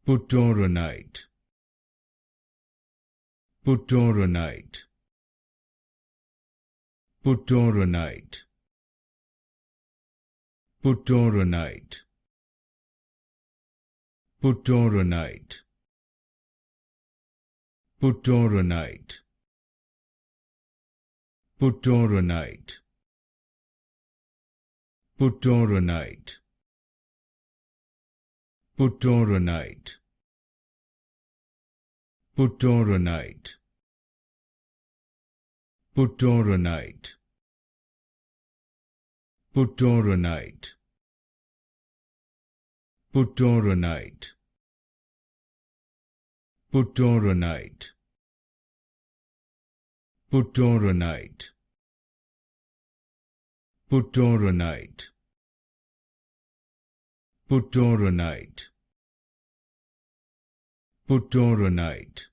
Putoranite. Putoranite. Putoranite. Putoranite. Putoranite. Putoranite. Putoranite. Putoranite. Putoranite. Putoranite. Putoranite. Putoranite. Putoranite. Putoranite. Putoranite. Putoranite. Putoranite. Putoranite.